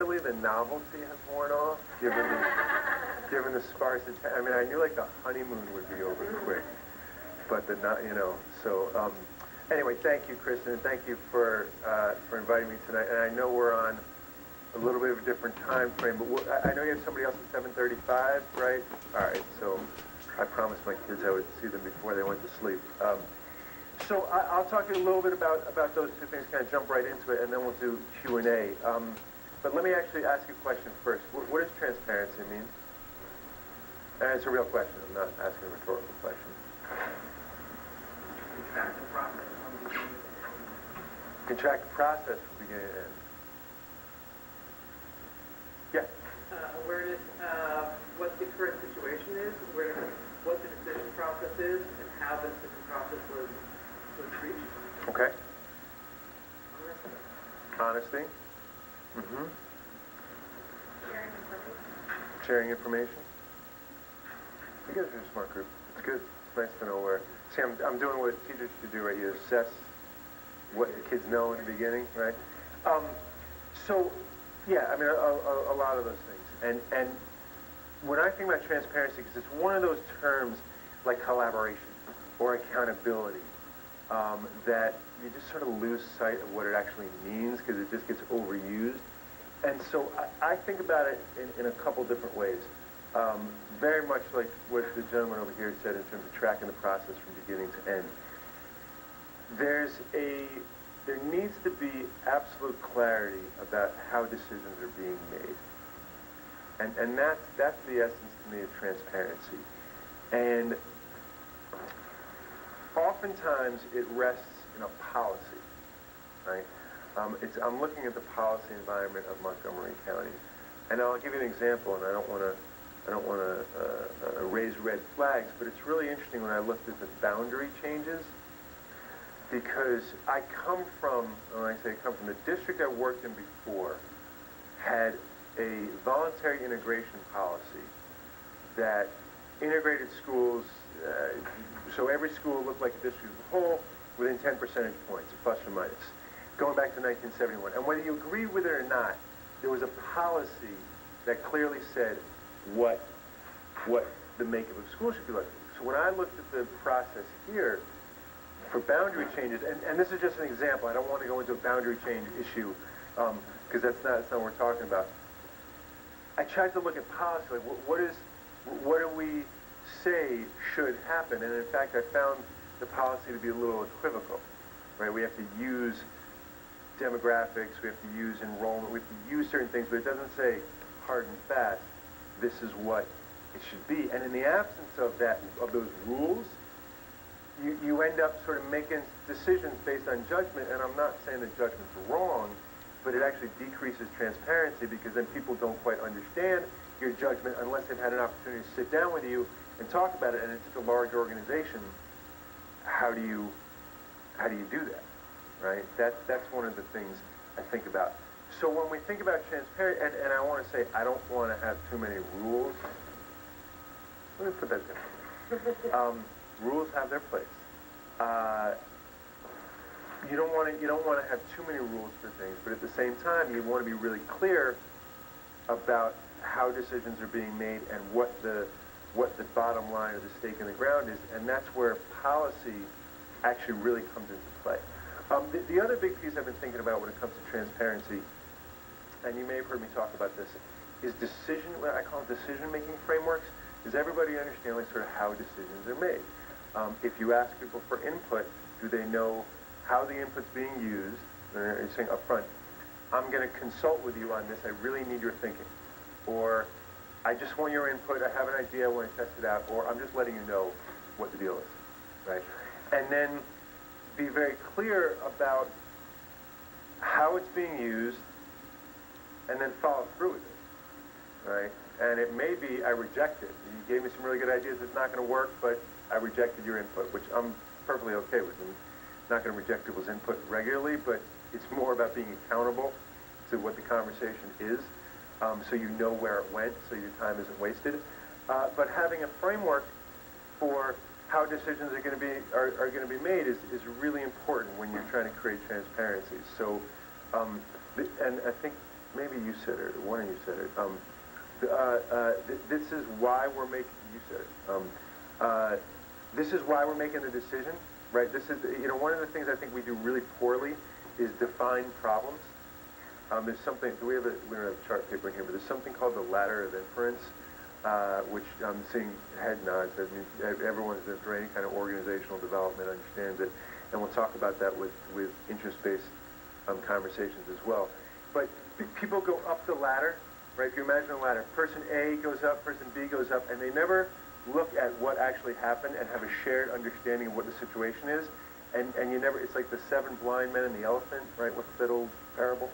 Really, the novelty has worn off, given the sparse I mean, I knew like the honeymoon would be over quick, but the not, you know. So anyway, thank you, Kristen. Thank you for inviting me tonight. And I know we're on a little bit of a different time frame, but I know you have somebody else at 7:35, right? All right. So I promised my kids I would see them before they went to sleep. So I'll talk to you a little bit about those two things, kind of jump right into it, and then we'll do Q&A. But let me actually ask you a question first. What does transparency mean? And it's a real question. I'm not asking a rhetorical question. Contract the process from beginning to end. Contract the process from beginning to end. Yeah. Awareness of what the current situation is, awareness of what the decision process is, and how the decision process was reached. Okay. Honesty. Mm-hmm. Sharing information. You guys are a smart group. It's good. It's nice to know where. See, I'm doing what teachers should do, right? You assess what the kids know in the beginning, right? So, yeah, I mean, a lot of those things. And when I think about transparency, because it's one of those terms like collaboration or accountability that you just sort of lose sight of what it actually means because it just gets overused. And so I think about it in a couple different ways. Very much like what the gentleman over here said in terms of tracking the process from beginning to end. There needs to be absolute clarity about how decisions are being made. And that's the essence to me of transparency. And oftentimes it rests in a policy, right? I'm looking at the policy environment of Montgomery County, and I'll give you an example. And I don't want to raise red flags, but it's really interesting when I looked at the boundary changes, because I come from, when I say I come from, the district I worked in before had a voluntary integration policy that integrated schools, so every school looked like a district as a whole within 10 percentage points, plus or minus, going back to 1971. And whether you agree with it or not, there was a policy that clearly said what the makeup of school should be like. So when I looked at the process here for boundary changes, and this is just an example, I don't want to go into a boundary change issue because that's not what we're talking about. I tried to look at policy, like what do we say should happen? And in fact, I found the policy to be a little equivocal, right? We have to use demographics, we have to use enrollment, we have to use certain things, but it doesn't say hard and fast, this is what it should be. And in the absence of those rules, you end up sort of making decisions based on judgment, and I'm not saying that judgment's wrong, but it actually decreases transparency because then people don't quite understand your judgment unless they've had an opportunity to sit down with you and talk about it. And it's such a large organization. How do you do that, right? That's one of the things I think about. So when we think about transparency, and I want to say I don't want to have too many rules. Let me put that differently. Rules have their place. You don't want to have too many rules for things, but at the same time, you want to be really clear about how decisions are being made and what the bottom line or the stake in the ground is, and that's where policy actually really comes into play. The other big piece I've been thinking about when it comes to transparency, and you may have heard me talk about this, is what I call decision-making frameworks. Does everybody understand like sort of how decisions are made? If you ask people for input, do they know how the input's being used? You're saying up front, I'm going to consult with you on this, I really need your thinking. Or, I just want your input, I have an idea, I want to test it out, or I'm just letting you know what the deal is, right? And then be very clear about how it's being used, and then follow through with it, right? And it may be, I reject it. You gave me some really good ideas, it's not going to work, but I rejected your input, which I'm perfectly okay with. I'm not going to reject people's input regularly, but it's more about being accountable to what the conversation is, so you know where it went, so your time isn't wasted. But having a framework for how decisions are going to be made is really important when you're trying to create transparency. So, and I think maybe you said it, or one of you said it. This is why we're making. You said it. This is why we're making the decision, right? This is, one of the things I think we do really poorly is define problems. There's something. We don't have chart paper in here, but there's something called the ladder of inference, which I'm seeing head nods. I mean, everyone who's been through any kind of organizational development understands it, and we'll talk about that with interest-based conversations as well. But people go up the ladder, right? If you imagine a ladder, person A goes up, person B goes up, and they never look at what actually happened and have a shared understanding of what the situation is. And you never, it's like the 7 blind men and the elephant, right? What's that old parable?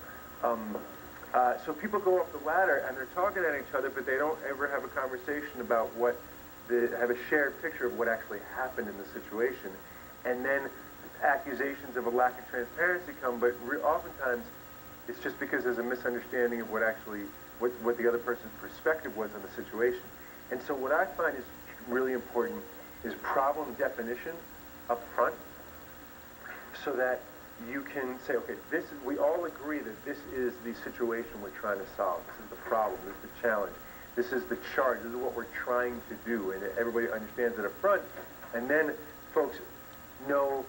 So people go up the ladder and they're talking at each other, but they don't ever have a conversation about have a shared picture of what actually happened in the situation. And then accusations of a lack of transparency come, but oftentimes it's just because there's a misunderstanding of what the other person's perspective was on the situation. And so what I find is really important is problem definition up front, so that you can say, okay, we all agree that this is the situation we're trying to solve. This is the problem, this is the challenge, this is the charge, this is what we're trying to do, and everybody understands it up front. And then folks know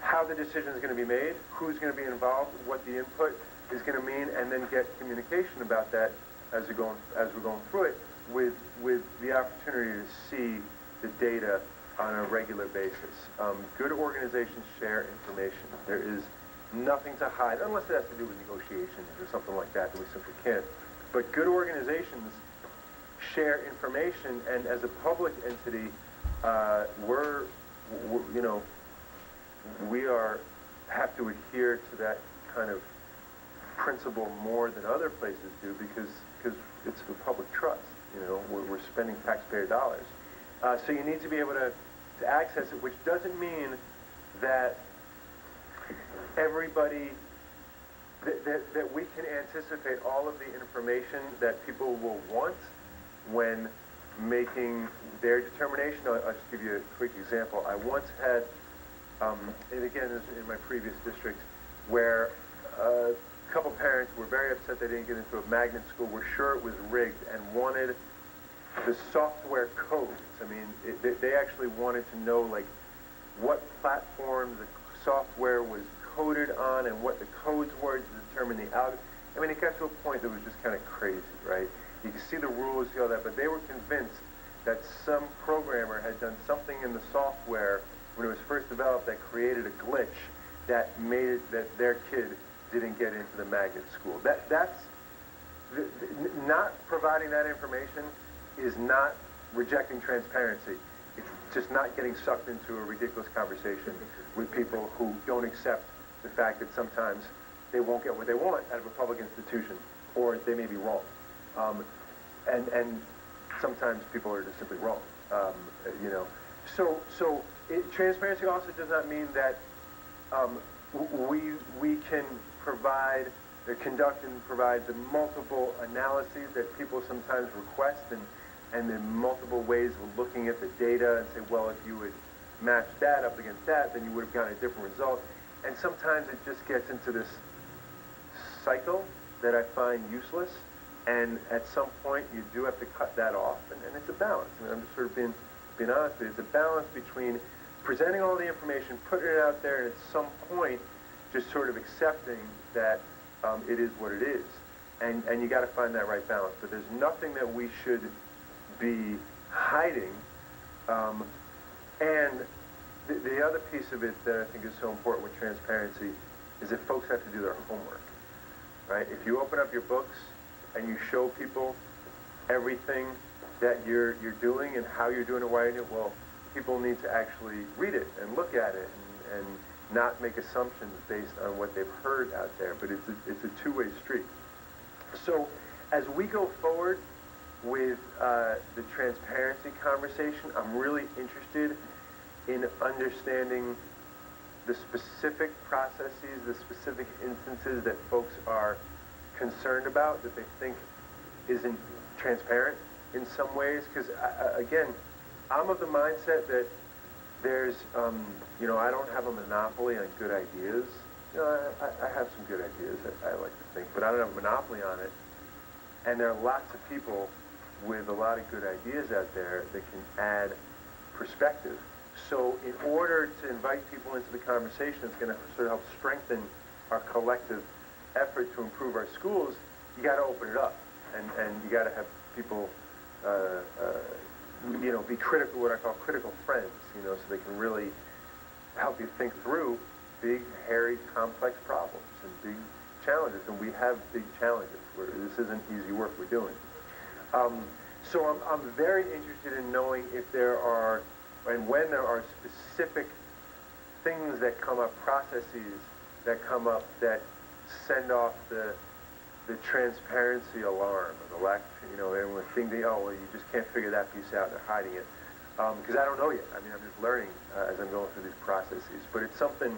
how the decision is going to be made, who's going to be involved, what the input is going to mean, and then get communication about that as we're going through it, with the opportunity to see the data on a regular basis. Good organizations share information. There is nothing to hide, unless it has to do with negotiations or something like that we simply can't. But good organizations share information, and as a public entity, we have to adhere to that kind of principle more than other places do, because it's the public trust. We're spending taxpayer dollars. So you need to be able to access it, which doesn't mean that everybody, that we can anticipate all of the information that people will want when making their determination. I'll just give you a quick example. I once had, and again, this is in my previous district, where a couple parents were very upset they didn't get into a magnet school, were sure it was rigged, and wanted the software codes. I mean, they actually wanted to know, like, what platform the software was coded on and what the codes were to determine the algorithm. I mean, it got to a point that was just kind of crazy, right? You can see the rules, see all that, but they were convinced that some programmer had done something in the software when it was first developed that created a glitch that made it that their kid didn't get into the magnet school. That's not providing that information is not rejecting transparency. It's just not getting sucked into a ridiculous conversation with people who don't accept the fact that sometimes they won't get what they want out of a public institution, or they may be wrong. And sometimes people are just simply wrong. So transparency also does not mean that we can provide or conduct and provide the multiple analyses that people sometimes request, and the multiple ways of looking at the data and say, well, if you would match that up against that, then you would have gotten a different result. And sometimes it just gets into this cycle that I find useless, and at some point you do have to cut that off, and it's a balance. I mean, I'm just sort of being honest with you. It's a balance between presenting all the information, putting it out there, and at some point just sort of accepting that it is what it is. And you got to find that right balance. But there's nothing that we should be hiding. And the other piece of it that I think is so important with transparency is that folks have to do their homework, right? If you open up your books and you show people everything that you're doing and how you're doing it, why you're doing it, well, people need to actually read it and look at it and not make assumptions based on what they've heard out there. But it's a two-way street. So as we go forward with the transparency conversation, I'm really interested in understanding the specific processes, the specific instances that folks are concerned about, that they think isn't transparent in some ways. Because, again, I'm of the mindset that there's, I don't have a monopoly on good ideas. I have some good ideas, I like to think, but I don't have a monopoly on it. And there are lots of people with a lot of good ideas out there that can add perspective. So in order to invite people into the conversation, it's going to sort of help strengthen our collective effort to improve our schools. You got to open it up, and you got to have people, be critical, what I call critical friends, so they can really help you think through big, hairy, complex problems and big challenges. And we have big challenges. This isn't easy work we're doing. So I'm very interested in knowing if there are, and when there are specific things that come up, processes that come up that send off the transparency alarm, or the lack, everyone thinking, oh, well, you just can't figure that piece out, they're hiding it. Because I don't know yet. I mean, I'm just learning as I'm going through these processes. But it's something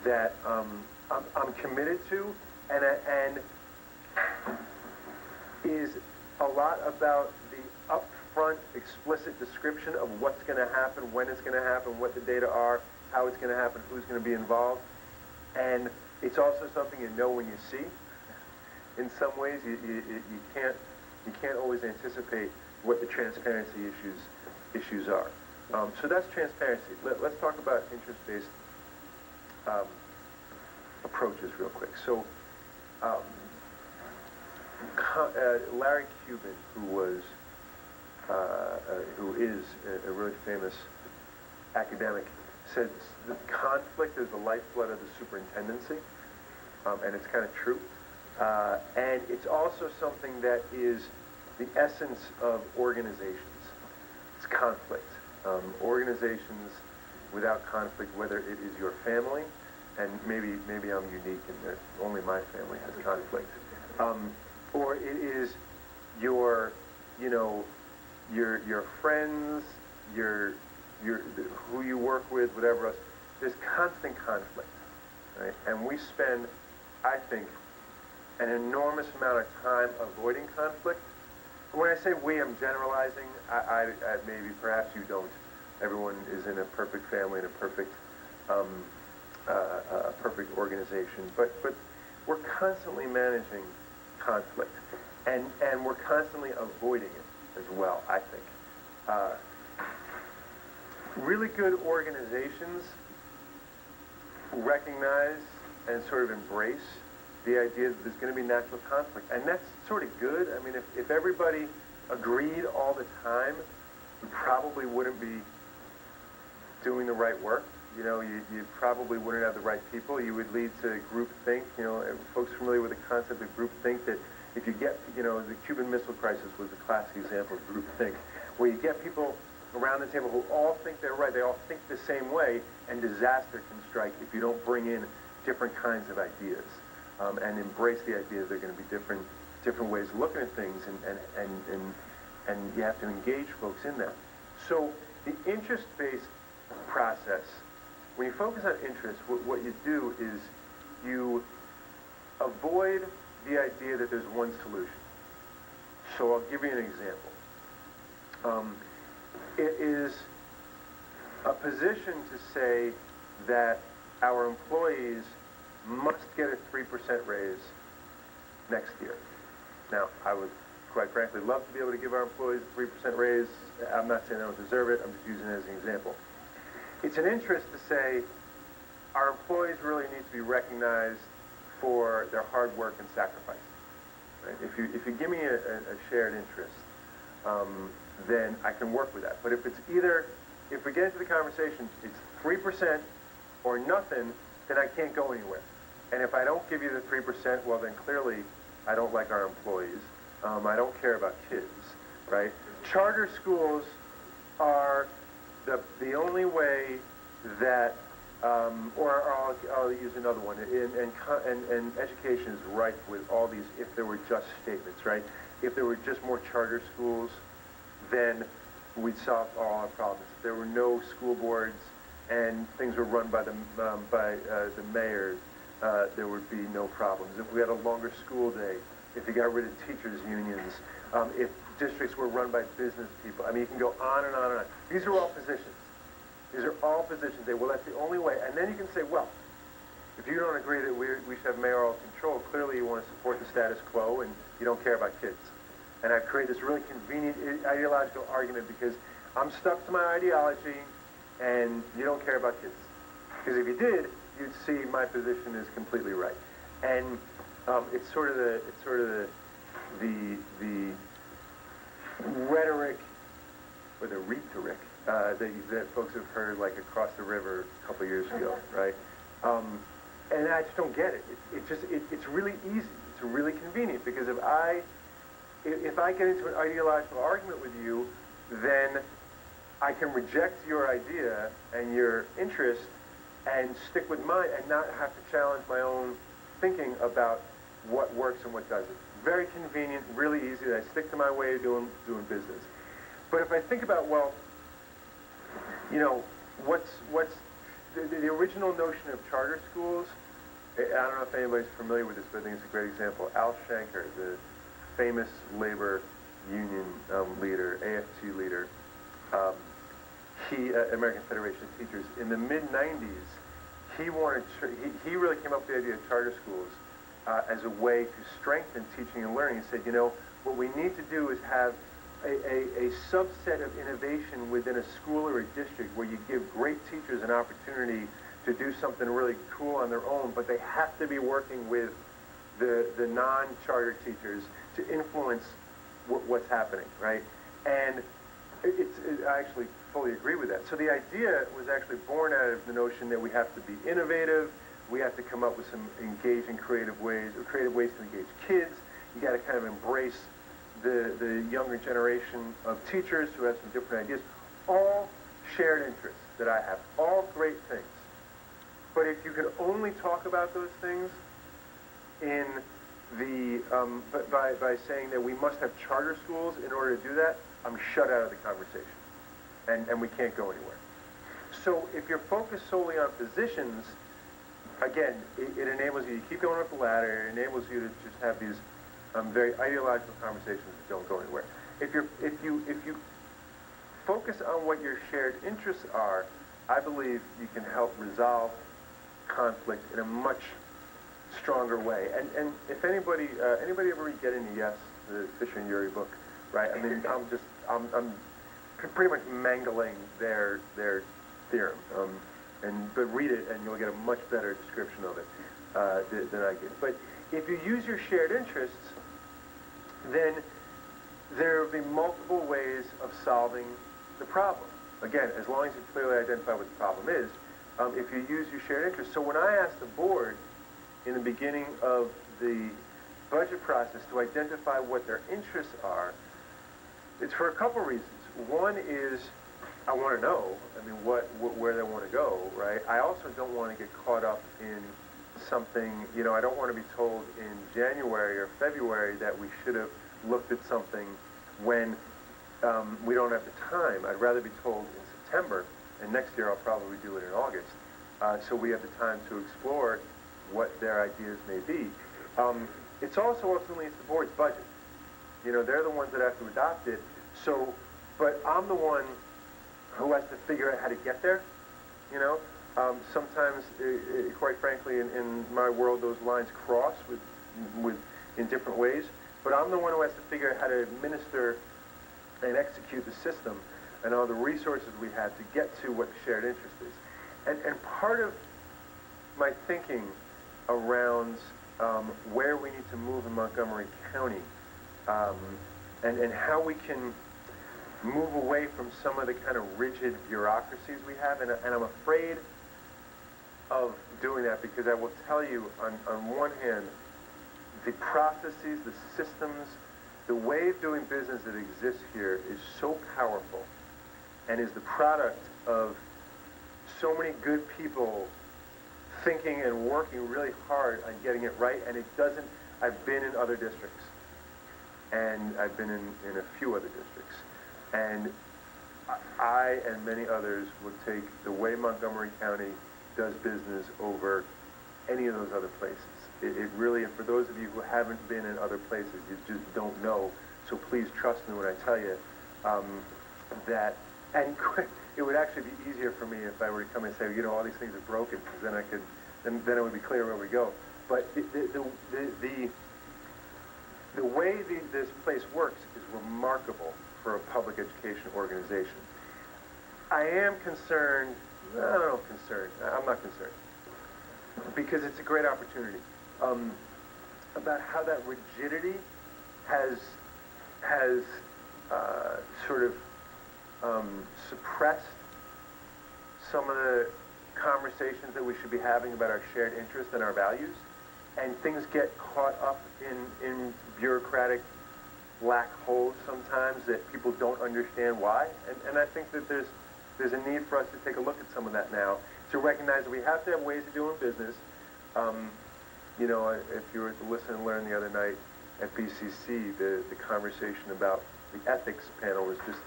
that I'm committed to, and is a lot about the upfront, explicit description of what's going to happen, when it's going to happen, what the data are, how it's going to happen, who's going to be involved. And it's also something you know when you see. In some ways, you can't always anticipate what the transparency issues are. So that's transparency. Let's talk about interest-based approaches real quick. So Larry Cuban, who is a really famous academic, said the conflict is the lifeblood of the superintendency, and it's kind of true. And it's also something that is the essence of organizations. It's conflict. Organizations without conflict, whether it is your family, and maybe I'm unique in that only my family has conflict, or it is your friends, who you work with, whatever else. There's constant conflict, right? And we spend, I think, an enormous amount of time avoiding conflict. When I say we, I'm generalizing. I maybe, perhaps you don't. Everyone is in a perfect family and a perfect organization. But we're constantly managing conflict, and we're constantly avoiding it as well, I think. Really good organizations recognize and sort of embrace the idea that there's going to be natural conflict. And that's sort of good. I mean, if everybody agreed all the time, we probably wouldn't be doing the right work. You probably wouldn't have the right people. You would lead to groupthink. Folks familiar with the concept of groupthink, that if you get, the Cuban Missile Crisis was a classic example of groupthink, where you get people around the table who all think they're right, they all think the same way, and disaster can strike if you don't bring in different kinds of ideas. And embrace the idea that there are going to be different ways of looking at things, and you have to engage folks in that. So the interest-based process, when you focus on interest, what you do is you avoid the idea that there's one solution. So I'll give you an example. It is a position to say that our employees must get a 3% raise next year. Now, I would, quite frankly, love to be able to give our employees a 3% raise. I'm not saying they don't deserve it. I'm just using it as an example. It's an interest to say our employees really need to be recognized for their hard work and sacrifice. Right? If you give me a shared interest, then I can work with that. But if it's if we get into the conversation, it's 3% or nothing, then I can't go anywhere. And if I don't give you the 3%, well, then clearly I don't like our employees. I don't care about kids, right? Charter schools are the only way that, or I'll use another one, and education is rife with all these if there were just statements, right? If there were just more charter schools, then we'd solve all our problems. If there were no school boards and things were run by the mayors, there would be no problems. If we had a longer school day, if you got rid of teachers' unions, if districts were run by business people, I mean, you can go on and on and on. These are all positions. These are all positions. Well, that's the only way. And then you can say, well, If you don't agree that we should have mayoral control, clearly you want to support the status quo and you don't care about kids. And I've created this really convenient ideological argument because I'm stuck to my ideology and you don't care about kids. Because if you did, you'd see my position is completely right. And it's sort of the rhetoric or the rhetoric that folks have heard like across the river a couple of years ago, right? And I just don't get it. It's really easy. It's really convenient because if I get into an ideological argument with you, then I can reject your idea and your interest and stick with mine and not have to challenge my own thinking about what works and what doesn't. Very convenient, really easy. I stick to my way of doing business. But if I think about, well, you know, what's the original notion of charter schools, I don't know if anybody's familiar with this, but I think it's a great example. Al Shanker, the famous labor union leader, AFT leader, American Federation of Teachers, in the mid-90s, he really came up with the idea of charter schools as a way to strengthen teaching and learning. He said, you know, what we need to do is have a subset of innovation within a school or a district where you give great teachers an opportunity to do something really cool on their own, but they have to be working with the non-charter teachers to influence what's happening, right? And I actually fully agree with that. So the idea was actually born out of the notion that we have to be innovative, we have to come up with some engaging creative ways to engage kids. You got to kind of embrace the younger generation of teachers who have some different ideas. All shared interests that I have, all great things. But if you can only talk about those things in the by saying that we must have charter schools in order to do that, I'm shut out of the conversation, and we can't go anywhere. So if you're focused solely on positions, again, it enables you to keep going up the ladder. It enables you to just have these very ideological conversations that don't go anywhere. If you focus on what your shared interests are, I believe you can help resolve conflict in a much stronger way. And if anybody ever read Get Into Yes, the Fisher and Ury book, right? I mean, I'm pretty much mangling their theorem. But read it and you'll get a much better description of it than I get. But if you use your shared interests, then there will be multiple ways of solving the problem. Again, as long as you clearly identify what the problem is, if you use your shared interests. So when I asked the board in the beginning of the budget process to identify what their interests are, it's for a couple reasons. One is I want to know, I mean, where they want to go, right? I also don't want to get caught up in something, you know, I don't want to be told in January or February that we should have looked at something when we don't have the time. I'd rather be told in September, and next year I'll probably do it in August, so we have the time to explore what their ideas may be. It's also ultimately it's the board's budget. You know, they're the ones that have to adopt it. So, but I'm the one who has to figure out how to get there, you know. Sometimes, quite frankly, in my world, those lines cross in different ways. But I'm the one who has to figure out how to administer and execute the system and all the resources we have to get to what the shared interest is. And part of my thinking around where we need to move in Montgomery County and how we can move away from some of the kind of rigid bureaucracies we have, and I'm afraid of doing that because I will tell you, on one hand, the processes, the systems, the way of doing business that exists here is so powerful and is the product of so many good people thinking and working really hard on getting it right, and it doesn't. I've been in other districts, and I've been in a few other districts, and I and many others would take the way Montgomery County does business over any of those other places. It really, and for those of you who haven't been in other places, you just don't know, so please trust me when I tell you that, and it would actually be easier for me if I were to come and say, you know, all these things are broken, because then I could then it would be clear where we go. But the way this place works is remarkable for a public education organization. I am concerned, I don't know if concerned, I'm not concerned, because it's a great opportunity, about how that rigidity has sort of suppressed some of the conversations that we should be having about our shared interests and our values, and things get caught up in bureaucratic black holes sometimes that people don't understand why. And I think that there's a need for us to take a look at some of that now, to recognize that we have to have ways of doing business. You know, if you were to listen and learn the other night at BCC, the conversation about the ethics panel was just,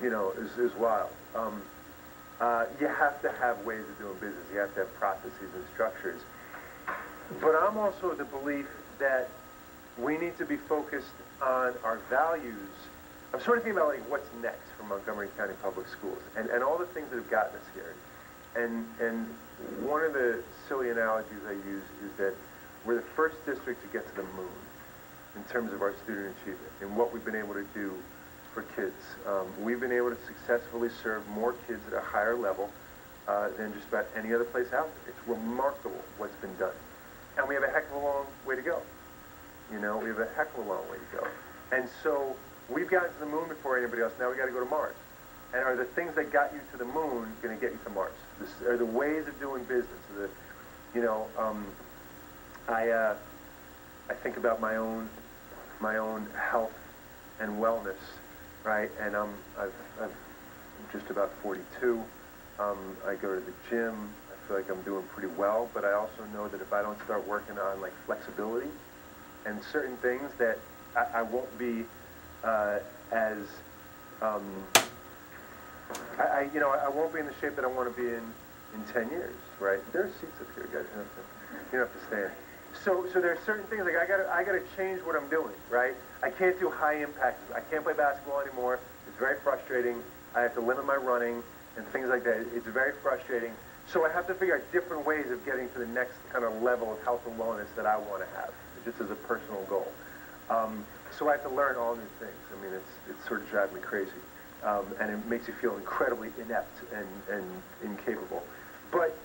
you know, is wild. You have to have ways of doing business. You have to have processes and structures. But I'm also of the belief that we need to be focused on our values. I'm sort of thinking about like what's next for Montgomery County Public Schools and all the things that have gotten us here. And one of the silly analogies I use is that we're the first district to get to the moon in terms of our student achievement and what we've been able to do for kids. We've been able to successfully serve more kids at a higher level than just about any other place out there. It's remarkable what's been done. And we have a heck of a long way to go. You know, we have a heck of a long way to go. And so we've gotten to the moon before anybody else. Now we got to go to Mars. And are the things that got you to the moon going to get you to Mars? Are the ways of doing business? You know, I think about my own health and wellness, right? And I'm just about 42. I go to the gym. I feel like I'm doing pretty well. But I also know that if I don't start working on like flexibility and certain things, that I won't be as I won't be in the shape that I want to be in 10 years, right? There's seats up here, guys. You don't have to stand. So there are certain things like I gotta change what I'm doing, right? I can't do high impact. I can't play basketball anymore. It's very frustrating. I have to limit my running and things like that. It's very frustrating. So I have to figure out different ways of getting to the next kind of level of health and wellness that I want to have, just as a personal goal. So I have to learn all new things. I mean, it's sort of driving me crazy. And it makes you feel incredibly inept and incapable. But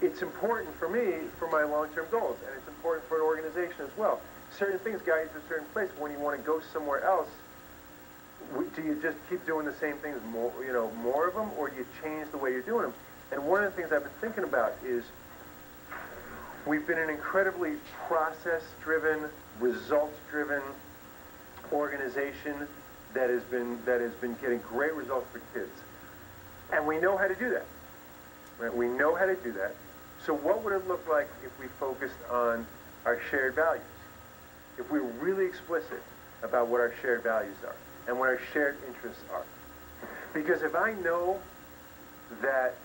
it's important for me for my long-term goals, and it's important for an organization as well. Certain things guide you to a certain place. When you want to go somewhere else, do you just keep doing the same things, more of them, or do you change the way you're doing them? And one of the things I've been thinking about is we've been an incredibly process-driven, results-driven organization that has been getting great results for kids. And we know how to do that. Right? We know how to do that. So what would it look like if we focused on our shared values? If we were really explicit about what our shared values are and what our shared interests are. Because if I know that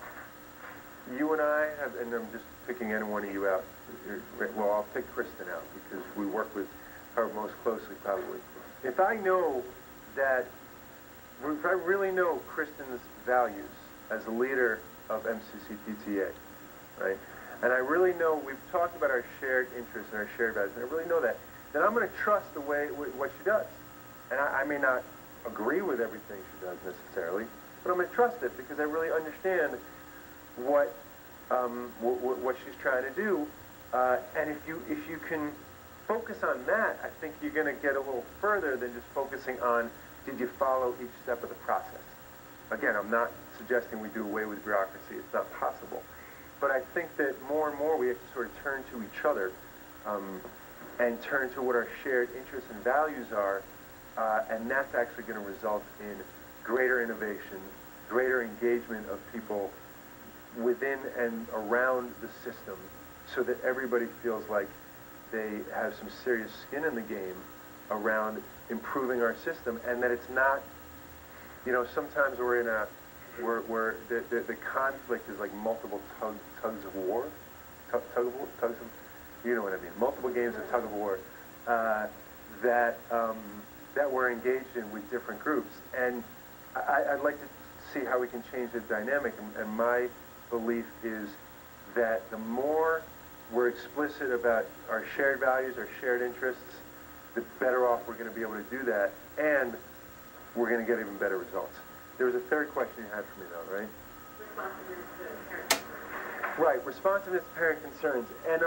you and I have, and I'm just picking any one of you out, well, I'll pick Kristen out because we work with her most closely probably. If I know that, if I really know Kristen's values as a leader of MCCPTA, right? And I really know, we've talked about our shared interests and our shared values, and I really know that, then I'm going to trust the way, what she does. And I may not agree with everything she does necessarily, but I'm going to trust it because I really understand what she's trying to do. And if you can focus on that, I think you're going to get a little further than just focusing on, did you follow each step of the process? Again, I'm not suggesting we do away with bureaucracy. It's not possible. But I think that more and more we have to sort of turn to each other and turn to what our shared interests and values are, and that's actually going to result in greater innovation, greater engagement of people within and around the system so that everybody feels like they have some serious skin in the game around improving our system, and that it's not, sometimes we're in where the conflict is like multiple tugs of war, you know what I mean, multiple games of tug of war that we're engaged in with different groups. And I'd like to see how we can change the dynamic, and my belief is that the more we're explicit about our shared values, our shared interests, the better off we're going to be able to do that, and we're going to get even better results. There was a third question you had for me, though, right? Responsiveness to parent concerns. Right, responsiveness to parent concerns. And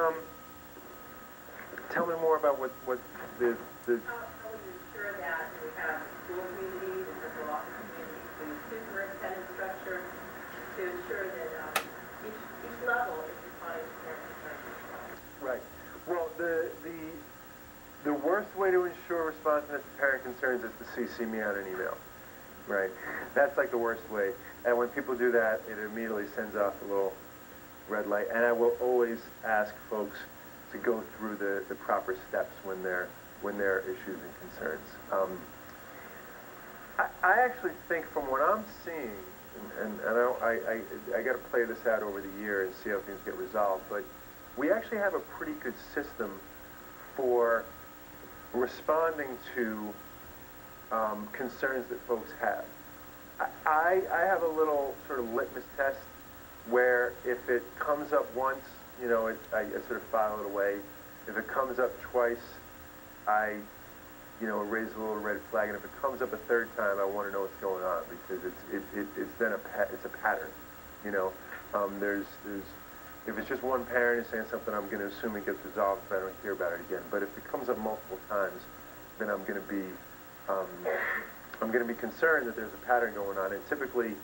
tell me more about what the How would you ensure that we have school communities and central office communities to superintendent structure to ensure that each level is responding to parent concerns as well? right. Well, the worst way to ensure responsiveness to parent concerns is to CC me on an email. Right. That's like the worst way. And when people do that, it immediately sends off a little red light. And I will always ask folks to go through the proper steps when there are issues and concerns. I actually think from what I'm seeing, and I got to play this out over the year and see how things get resolved, but we actually have a pretty good system for responding to concerns that folks have. I have a little sort of litmus test where if it comes up once, you know, I sort of file it away. If it comes up twice, I, you know, raise a little red flag. And if it comes up a third time, I want to know what's going on because it's then it's a pattern, you know. If it's just one parent is saying something, I'm going to assume it gets resolved if I don't hear about it again. But if it comes up multiple times, then I'm going to be concerned that there's a pattern going on, and typically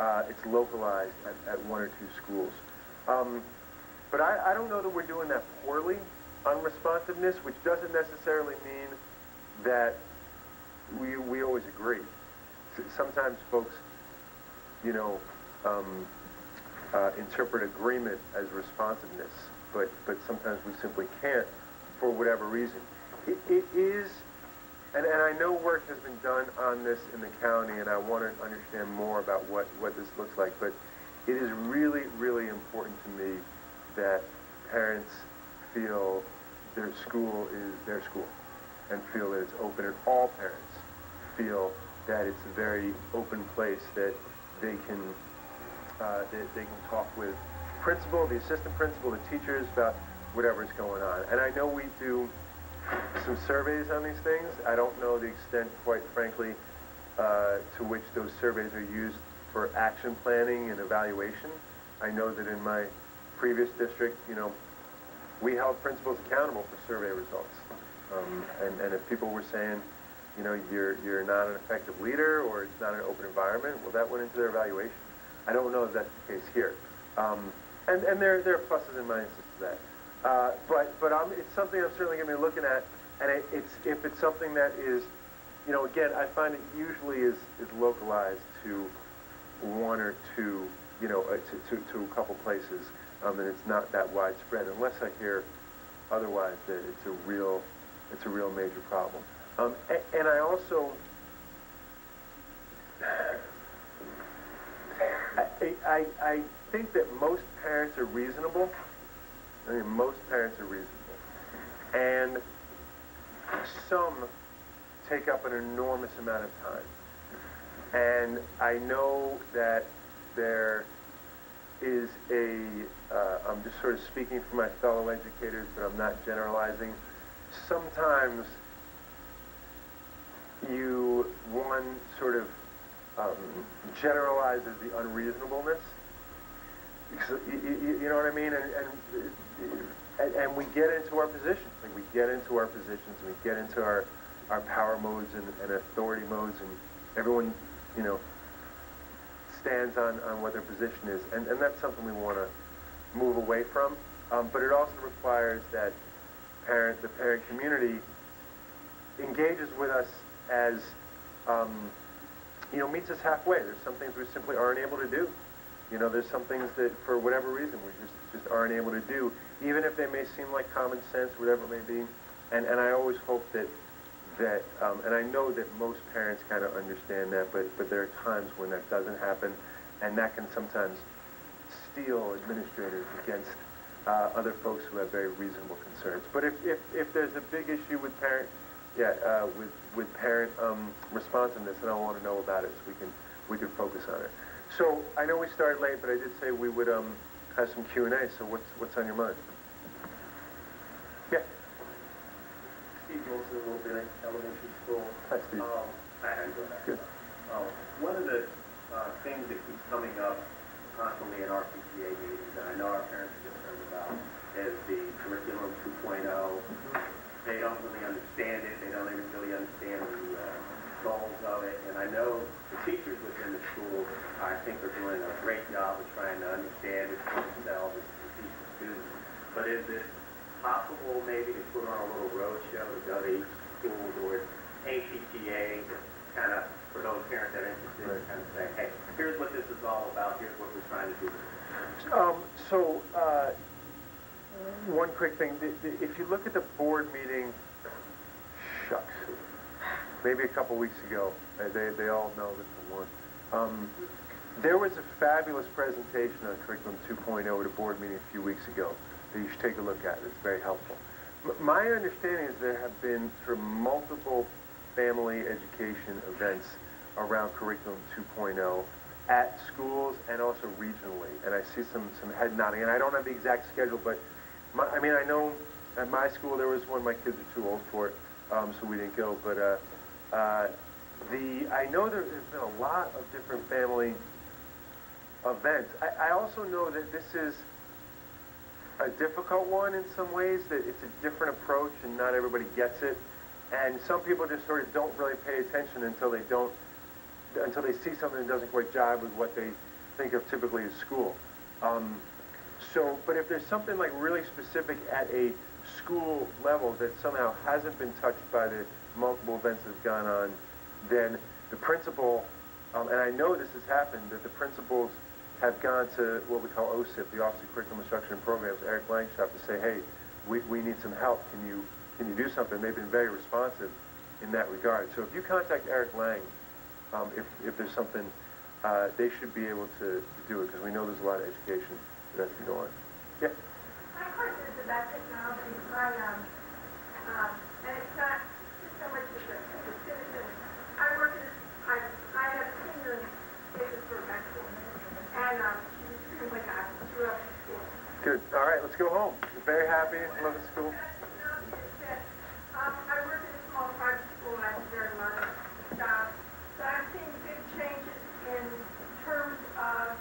it's localized at one or two schools. But I don't know that we're doing that poorly on responsiveness, which doesn't necessarily mean that we always agree. Sometimes folks, you know, interpret agreement as responsiveness, but sometimes we simply can't for whatever reason. It is. And I know work has been done on this in the county, and I want to understand more about what this looks like. But it is really, really important to me that parents feel their school is their school and feel that it's open, and all parents feel that it's a very open place that they can talk with the principal, the assistant principal, the teachers about whatever's going on. And I know we do some surveys on these things. I don't know the extent, quite frankly, to which those surveys are used for action planning and evaluation. I know that in my previous district, you know, we held principals accountable for survey results. And if people were saying, you know, you're not an effective leader or it's not an open environment, well, that went into their evaluation. I don't know if that's the case here. And there are pluses and minuses to that. But it's something I'm certainly going to be looking at, and if it's something that is, you know, again, I find it usually is localized to one or two, you know, to a couple places, and it's not that widespread, unless I hear otherwise that it's a real major problem. And I also, I think that most parents are reasonable. I mean, most parents are reasonable. And some take up an enormous amount of time. And I know that there is I'm just sort of speaking for my fellow educators, but I'm not generalizing. Sometimes one sort of generalizes the unreasonableness. You know what I mean? And we get into our positions. Like we get into our positions, and we get into our power modes and authority modes, and everyone, you know, stands on what their position is. And that's something we want to move away from. But it also requires that the parent community engages with us as, you know, meets us halfway. There's some things we simply aren't able to do. You know, there's some things that, for whatever reason, we just aren't able to do, even if they may seem like common sense, whatever it may be. And I always hope that and I know that most parents kind of understand that, but there are times when that doesn't happen, and that can sometimes steel administrators against other folks who have very reasonable concerns. But if there's a big issue with parent, with parent responsiveness, then I want to know about it so we can focus on it. So I know we started late, but I did say we would have some Q&A. So what's on your mind? Yeah. Steve Wilson, Woburn Elementary School. Hi, Steve. Good. One of the things that keeps coming up constantly in our PTA meetings, and I know our parents are concerned about, is the curriculum 2.0. They don't really understand it. They don't even really understand the goals of it. And I know the teachers within the school, I think, are doing a great job of trying to understand it for themselves and teach the students. But is it possible maybe to put on a little road show to go to each school or APTA, kind of, for those parents that are interested, right, kind of say, hey, here's what this is all about, here's what we're trying to do. One quick thing, if you look at the board meeting, shucks, maybe a couple weeks ago, they all know this one. There was a fabulous presentation on Curriculum 2.0 at a board meeting a few weeks ago that you should take a look at. It's very helpful. My understanding is there have been sort of multiple family education events around Curriculum 2.0 at schools and also regionally. And I see some head nodding. And I don't have the exact schedule, but I know at my school there was one. My kids are too old for it, so we didn't go. But I know there's been a lot of different family events. I also know that this is a difficult one in some ways, that it's a different approach and not everybody gets it. And some people just sort of don't really pay attention until they see something that doesn't quite jive with what they think of typically as school. But if there's something like really specific at a school level that somehow hasn't been touched by the multiple events that have gone on, then the principal, and I know this has happened, that the principals have gone to what we call OSIP, the Office of Curriculum Instruction and Programs, Eric Lang's shop, to say, hey, we need some help. Can you do something? They've been very responsive in that regard. So if you contact Eric Lang, if there's something, they should be able to do it, because we know there's a lot of education that has to go on. Yeah? My question is about technology. And it's not so much as a citizen. I have senior kids for high school, and she's like I grew up in school. Good. All right, let's go home. We're very happy. Love the school. I work in a small private school, and I have a very modern job. So I'm seeing big changes in terms of,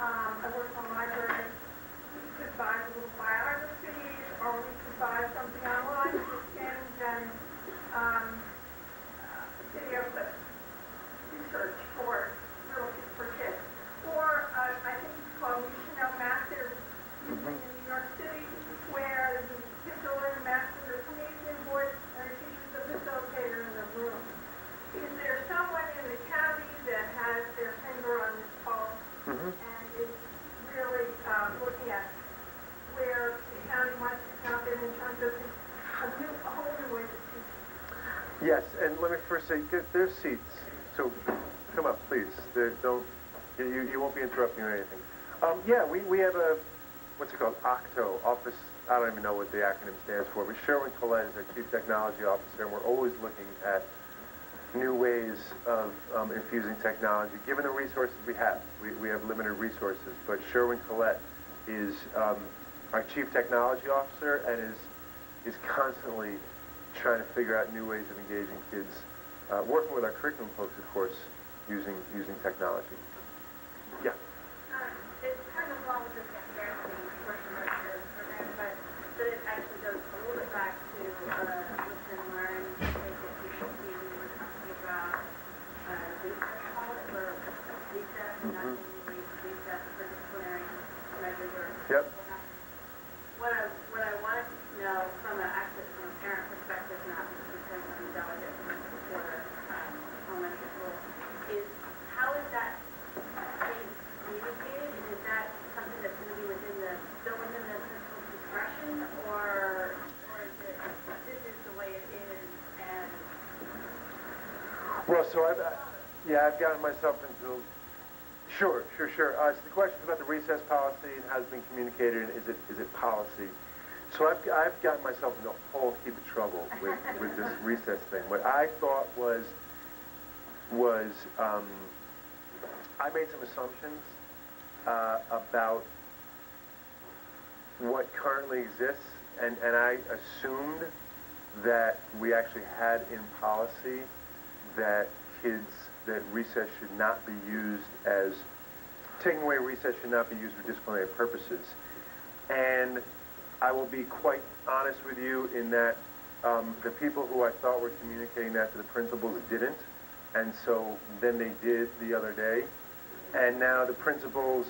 I work on libraries. We could buy little biographies, or we could buy something online with skins and video clips, research for kids. Or I think it's called You Should Know Math. They're using in New York City, where the kids are learning math from their Canadian board and the teacher's a facilitator in the room. Is there someone in the county that has their finger on this pulse and is really looking at where the county wants to jump in terms of a whole new way to teach? Yes, and let me first say, there's seats, so come up, please. You won't be interrupting or anything. Yeah, we have a, what's it called, OCTO, Office, I don't even know what the acronym stands for, but Sherwin Collette is our Chief Technology Officer, and we're always looking at new ways of infusing technology. Given the resources we have limited resources, but Sherwin Collette is our Chief Technology Officer and is constantly trying to figure out new ways of engaging kids, working with our curriculum folks, of course, using technology. Yeah. It's kind of along with the transparency portion of the program, but it actually goes a little bit back to listen and learn, things that people see when we're talking about recess, call it, or recess, and not being recess for disciplinary measures or Yep. What I wanted to know from a parent perspective, not because I'm a delegate for elementary school, is how is that being communicated, and is that something that's going to be still within the principal's discretion, or is it, this is the way it is, and... Well, so I've gotten myself into, sure. So the question is about the recess policy and how it's been communicated, and is it policy? So I've gotten myself into a whole heap of trouble with this recess thing. What I thought was I made some assumptions about what currently exists, and I assumed that we actually had in policy that recess should not be used as, taking away recess should not be used for disciplinary purposes. And I will be quite honest with you in that the people who I thought were communicating that to the principals didn't, and so then they did the other day. And now the principals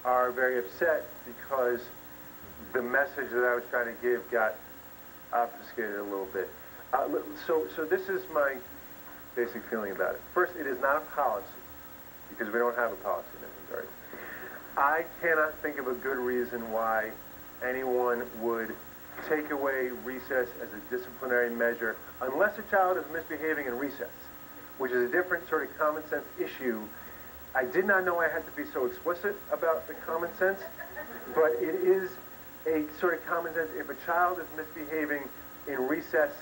are very upset because the message that I was trying to give got obfuscated a little bit. So this is my basic feeling about it. First, it is not a policy, because we don't have a policy in that regard. I cannot think of a good reason why anyone would take away recess as a disciplinary measure unless a child is misbehaving in recess, which is a different sort of common sense issue. I did not know I had to be so explicit about the common sense, but it is a sort of common sense. If a child is misbehaving in recess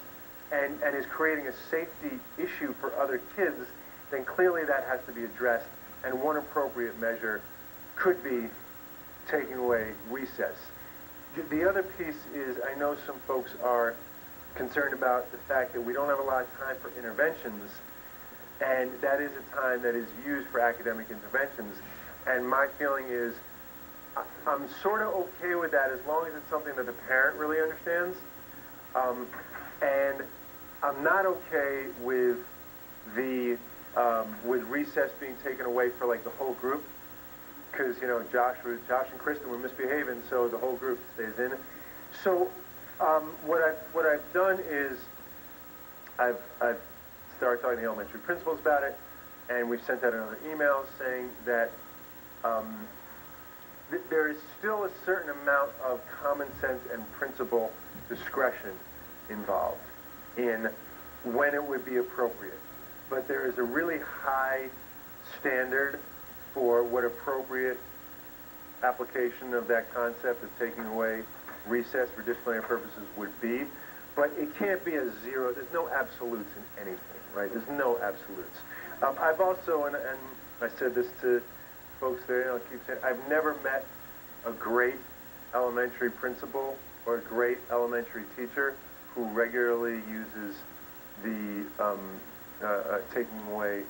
and is creating a safety issue for other kids, then clearly that has to be addressed, and one appropriate measure could be taking away recess. The other piece is, I know some folks are concerned about the fact that we don't have a lot of time for interventions, and that is a time that is used for academic interventions. And my feeling is, I'm sort of okay with that as long as it's something that the parent really understands. And I'm not okay with with recess being taken away for like the whole group, because Josh and Kristen were misbehaving, so the whole group stays in. So what I've done is I've started talking to the elementary principals about it, and we've sent out another email saying that there is still a certain amount of common sense and principle discretion involved in when it would be appropriate. But there is a really high standard for what appropriate application of that concept of taking away recess for disciplinary purposes would be. But it can't be a zero. There's no absolutes in anything, right? There's no absolutes. I've also, and I said this to folks there, I'll keep saying, I've never met a great elementary principal or a great elementary teacher who regularly uses the taking away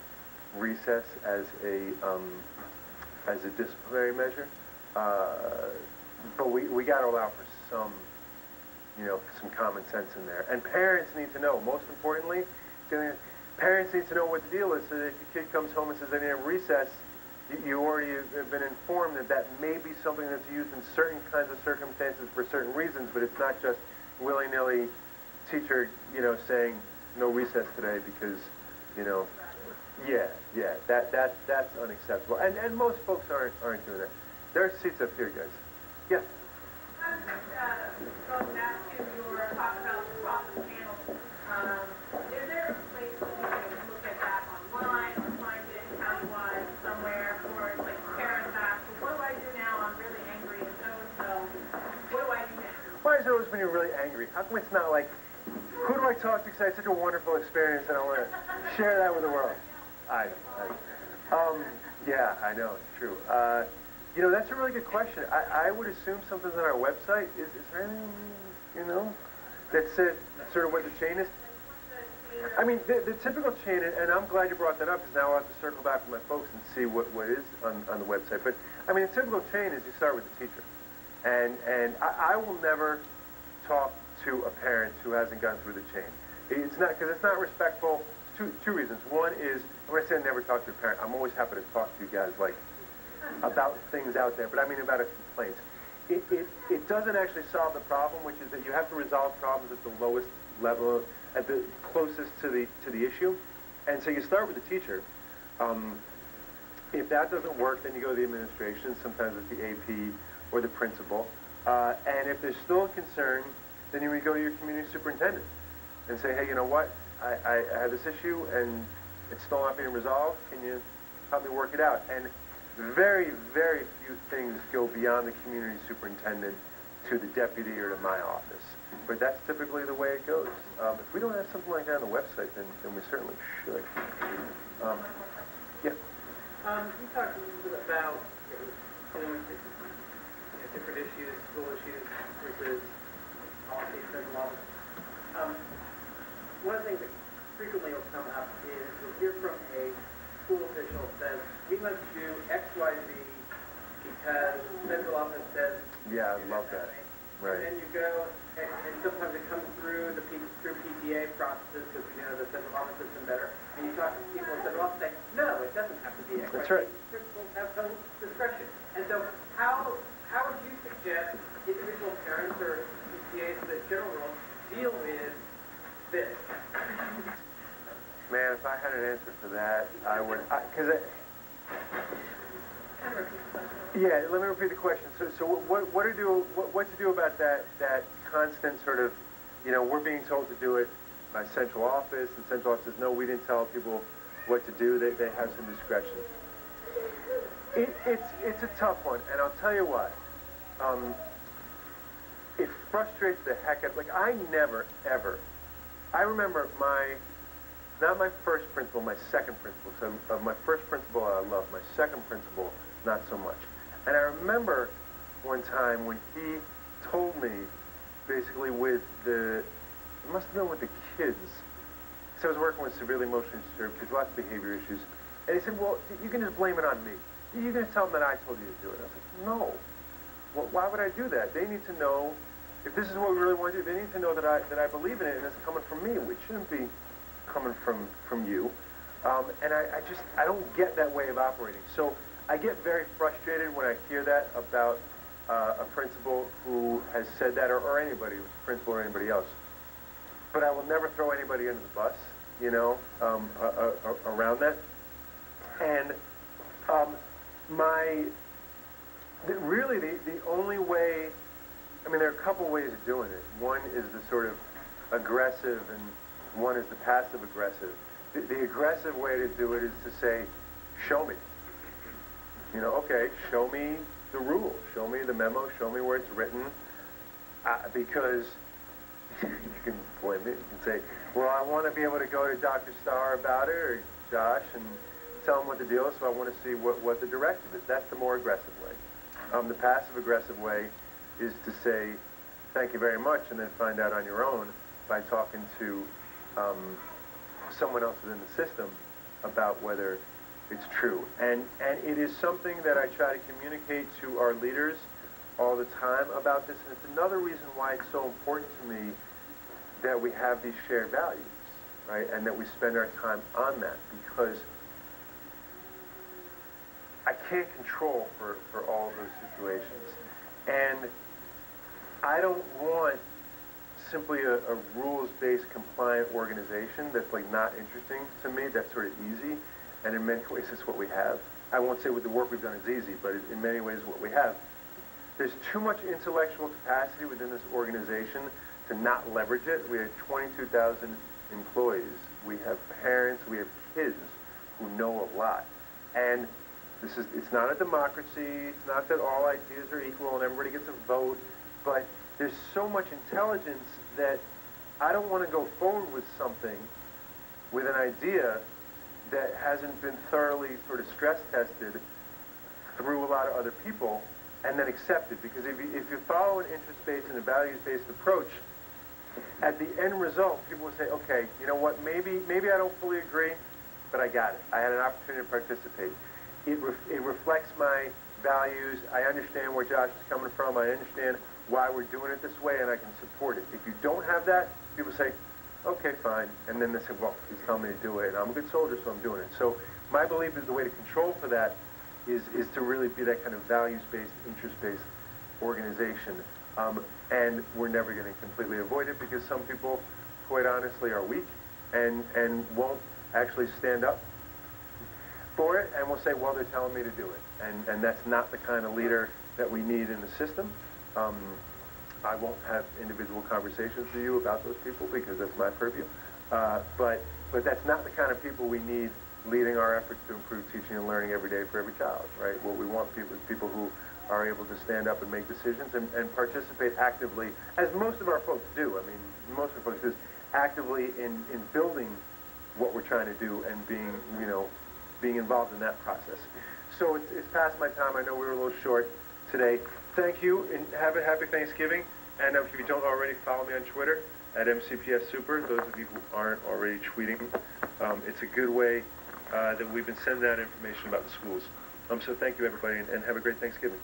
recess as a disciplinary measure. But we got to allow for some common sense in there. And parents need to know, most importantly, parents need to know what the deal is, so that if your kid comes home and says they need a recess, you already have been informed that may be something that's used in certain kinds of circumstances for certain reasons, but it's not just willy-nilly teacher, saying no recess today because, that's unacceptable. And most folks aren't doing that. There are seats up here, guys. Yeah. Going back to your talk about the proper channels, is there a place that you can look at that online or find it countywide somewhere, or like parents ask, well, what do I do now? I'm really angry at so-and-so. What do I do now? Why is it always when you're really angry? How come it's not like, who do I talk to because I had such a wonderful experience and I want to share that with the world? Yeah, I know, it's true. That's a really good question. I would assume something's on our website. Is there anything, that said sort of what the chain is? I mean, the typical chain, and I'm glad you brought that up, because now I'll have to circle back with my folks and see what is on the website. But, I mean, the typical chain is you start with the teacher. And I will never talk to a parent who hasn't gone through the chain. It's not, because it's not respectful. Two reasons. One is, when I say I never talk to a parent, I'm always happy to talk to you guys, like, about things out there, but I mean about a complaint. It doesn't actually solve the problem, which is that you have to resolve problems at the lowest level, at the closest to the issue. And so you start with the teacher. If that doesn't work, then you go to the administration, sometimes it's the AP or the principal. And if there's still a concern, then you would go to your community superintendent and say, hey, you know what? I have this issue and it's still not being resolved. Can you help me work it out? And very, very few things go beyond the community superintendent to the deputy or to my office. But that's typically the way it goes. If we don't have something like that on the website, then we certainly should. You talked a little bit about, if different issues, school issues versus policy, central office. One of the things that frequently will come up is you'll hear from a school official says, we must do X, Y, Z because central office says. Yeah, I love that. Right. And then you go, and sometimes it comes through through PTA processes because we know the central office system better. And you talk to people in central office, say, no, it doesn't have to be X. That's right. Principals have some discretion. And so, how would you suggest individual parents or PTAs in the general rule deal with this? Man, if I had an answer for that, I would, yeah, let me repeat the question. So what to do about that constant sort of, we're being told to do it by central office, and central office says, no, we didn't tell people what to do, they have some discretion. It's a tough one, and I'll tell you why. It frustrates the heck out, I never, ever, I remember not my first principal, my second principal. So my first principal I loved, my second principal not so much. And I remember one time when he told me, basically it must have been with the kids. So I was working with severely emotionally disturbed kids, lots of behavior issues. And he said, well, you can just blame it on me. You can just tell them that I told you to do it. I was like, no. Well, why would I do that? They need to know, if this is what we really want to do, they need to know that I believe in it and it's coming from me. It shouldn't be coming from you. And I don't get that way of operating. So I get very frustrated when I hear that about a principal who has said that, or anybody, principal or anybody else. But I will never throw anybody under the bus, around that. And really the only way, there are a couple ways of doing it. One is the sort of aggressive, and one is the passive aggressive. The aggressive way to do it is to say, show me. Okay, show me the rule, show me the memo, show me where it's written, because you can blame it. You can say, well, I want to be able to go to Dr. Starr about it, or Josh, and tell him what the deal is, so I want to see what the directive is. That's the more aggressive way. The passive-aggressive way is to say, thank you very much, and then find out on your own by talking to someone else within the system about whether it's true. And it is something that I try to communicate to our leaders all the time about this, and it's another reason why it's so important to me that we have these shared values, right, and that we spend our time on that, because I can't control for all of those situations. And I don't want simply a rules-based compliant organization that's not interesting to me, that's sort of easy, and in many ways it's what we have. I won't say with the work we've done is easy, but in many ways what we have. There's too much intellectual capacity within this organization to not leverage it. We have 22,000 employees. We have parents, we have kids who know a lot. And it's not a democracy, it's not that all ideas are equal and everybody gets a vote, but there's so much intelligence that I don't want to go forward with something, with an idea that hasn't been thoroughly sort of stress tested through a lot of other people and then accept it. Because if you follow an interest-based and a values-based approach, at the end result, people will say, okay, you know what, maybe I don't fully agree, but I got it. I had an opportunity to participate. It reflects my values. I understand where Josh is coming from. I understand why we're doing it this way, and I can support it. If you don't have that, people say, okay, fine. And then they say, well, he's telling me to do it, and I'm a good soldier, so I'm doing it. So my belief is the way to control for that is to really be that kind of values-based, interest-based organization. And we're never going to completely avoid it because some people, quite honestly, are weak and won't actually stand up for it, and will say, well, they're telling me to do it. And that's not the kind of leader that we need in the system. I won't have individual conversations with you about those people because that's my purview. But that's not the kind of people we need leading our efforts to improve teaching and learning every day for every child, right? What we want is people who are able to stand up and make decisions and participate actively, as most of our folks do. I mean, most of our folks do, actively in building what we're trying to do and being involved in that process. So it's past my time. I know we were a little short today. Thank you, and have a happy Thanksgiving. And if you don't already, follow me on Twitter at MCPS Super. Those of you who aren't already tweeting, it's a good way that we've been sending out information about the schools. So thank you, everybody, and have a great Thanksgiving.